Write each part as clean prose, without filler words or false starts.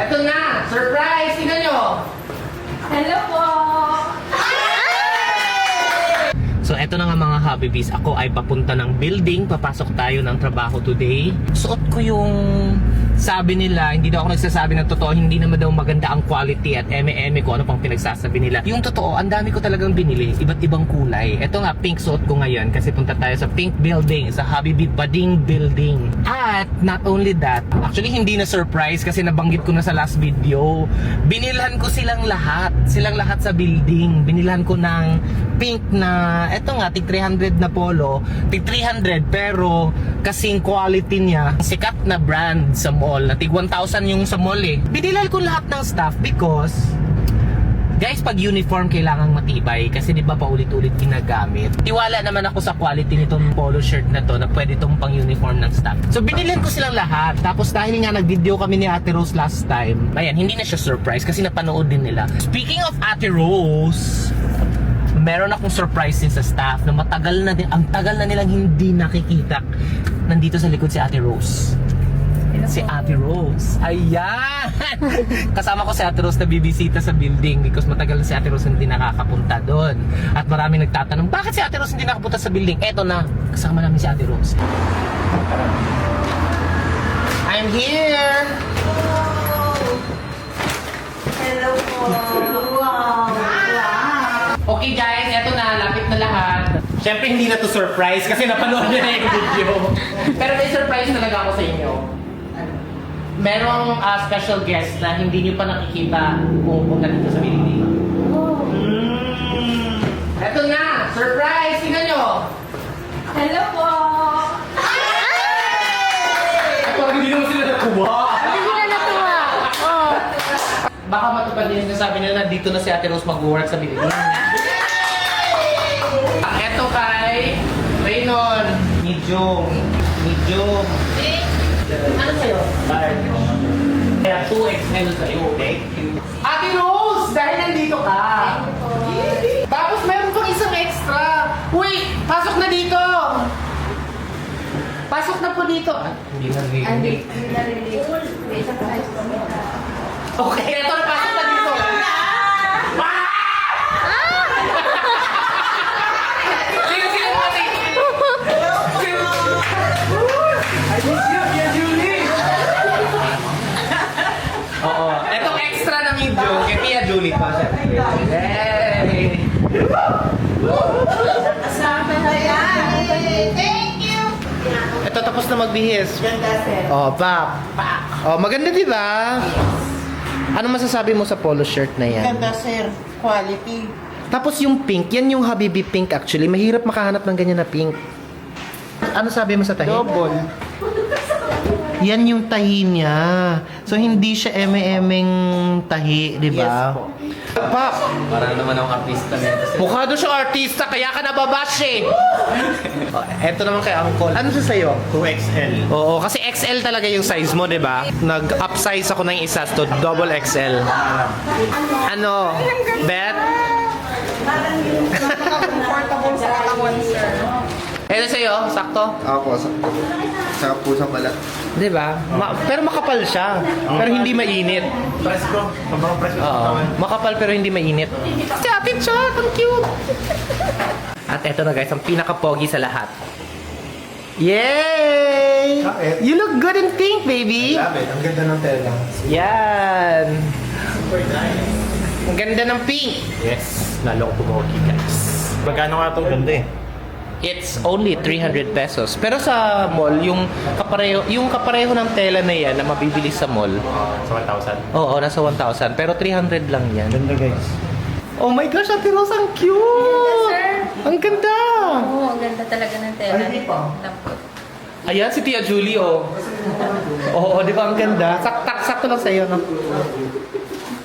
Eto na! Surprise! Tingnan nyo! Hello po! So eto na nga mga Habibis, ako ay papunta ng building, papasok tayo ng trabaho today. Suot ko yung sabi nila, hindi daw ako nagsasabi ng totoo, hindi naman daw maganda ang quality at eme-eme ko, ano pang pinagsasabi nila. Yung totoo, ang dami ko talagang binili, iba't ibang kulay. Eto nga, pink suot ko ngayon kasi punta tayo sa pink building, sa Habibi Bading building. At not only that, actually hindi na surprise kasi nabanggit ko na sa last video, binilhan ko silang lahat sa building. Binilhan ko ng pink na, eto nga, tig 300 na polo, tig 300 pero kasing quality niya, sikat na brand sa mall, na tig 1,000 yung sa mall eh. Binilhan ko lahat ng stuff because guys, pag uniform kailangang matibay kasi di ba paulit-ulit ginagamit. Tiwala naman ako sa quality nitong polo shirt na to na pwede itong pang uniform ng staff. So binilhan ko silang lahat. Tapos dahil nga nag-video kami ni Ate Rose last time, ayan, hindi na siya surprise kasi napanood din nila. Speaking of Ate Rose, meron akong surprise din sa staff na matagal na din, ang tagal na nilang hindi nakikita. Nandito sa likod si Ate Rose. Si Ate Rose. Ayan! Kasama ko si Ate Rose na bibisita sa building because matagal na si Ate Rose hindi nakakapunta doon. At maraming nagtatanong, bakit si Ate Rose hindi nakapunta sa building? Eto na, kasama namin si Ate Rose. I'm here! Hello po! Wow! Okay guys, eto na, lapit na lahat. Siyempre hindi na to surprise kasi napanood niya na yung video. Pero may surprise talaga ako sa inyo. Merong special guest na hindi nyo pa nakikita kung punta dito sa building. Eto na! Surprise! Tingnan nyo! Hello po! Parang hindi naman sila natuwa. Hindi na natuwa! Oh. Baka matupad din yung sabi nila na dito na si Ate Rose mag-work sa building. Eto kay Raynon. Medium. Ano sa'yo? Kaya 2XL sa'yo, okay? Ate Rose! Dahil nandito ka! Tapos meron pang isang extra! Wait! Pasok na dito! Pasok na po dito! Hindi na Hindi narinig. May isang size po. Okay, eto na pasok na dito! Sino mo kasi? Oo. Etong extra na medyo kay Tia Julie pa siya. Yay! Kasama na yan! Thank you! Ito tapos na magbihis. Ganda, sir. Oh, pak. Oh, maganda 'di ba? Ano masasabi mo sa polo shirt na yan? Ganda, sir. Quality. Tapos yung pink, yan yung Habibi pink actually. Mahirap makahanap ng ganyan na pink. Ano sabi mo sa tahi? Double. Yan yung tahi niya. So hindi siya eme-emeng tahi, di ba? Yes po. Pap, Parang naman akong artista nito. mukha doon siyang artista, kaya ka nababash eh. Eto naman kay Uncle. Ano siya sa'yo? 2XL. Oo, kasi XL talaga yung size mo, di ba? Nag-upsize ako ng isa to double XL. Ano? Bet? Parang yung comfortable sa katawan, sir. Eto sa'yo, sakto? Ako, sa pusa balat. Di ba? Pero makapal siya. Pero hindi mainit. Presko. Sobrang presko. Oo. Makapal pero hindi mainit. Si Ate Chat, ang cute! At eto na guys, ang pinaka-pogi sa lahat. Yay! Bakit? You look good in pink, baby! Grabe, ang ganda ng tela. Yan! Ang ganda ng pink! Yes. Lalo ko pumogi guys. Magkano nga itong ganda eh? It's only 300 pesos. Pero sa mall, yung kapareho ng tela na yan na mabibili sa mall, Sa 1,000. oo, nasa 1,000. Pero 300 lang yan. Ganda guys. Oh my gosh, Ate Rose, ang cute! Ganda, sir. Ang ganda! Oo, ang ganda talaga ng tela. Lampot. Ayan, si Tia Julie, oh. Oo, di ba ang ganda? Sakto lang sa'yo, no?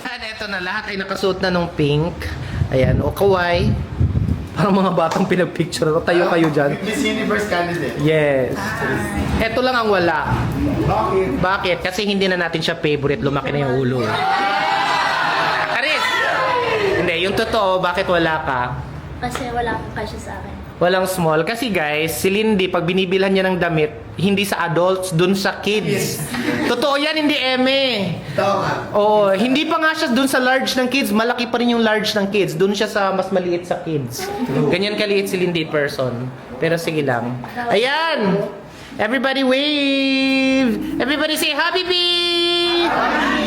At eto na, lahat ay nakasuot na ng pink. Ayan, o kaway. Parang mga batang pinagpicture. Tayo kayo dyan. Miss Universe candidate. Yes. Eto lang ang wala. Bakit? Bakit? Kasi hindi na natin siya favorite. Lumaki na yung ulo. Aris! Hindi, yung totoo, bakit wala ka? Kasi wala akong kasya sa akin. Walang small. Kasi guys, si Lindy, pag binibilhan niya ng damit, hindi sa adults, dun sa kids. Totoo yan, hindi eme. Tama. Oo, hindi pa nga siya dun sa large ng kids. Malaki pa rin yung large ng kids. Dun siya sa mas maliit sa kids. Ganyan kaliit si Lindy in person. Pero sige lang. Ayan! Everybody wave! Everybody say Happy Bee!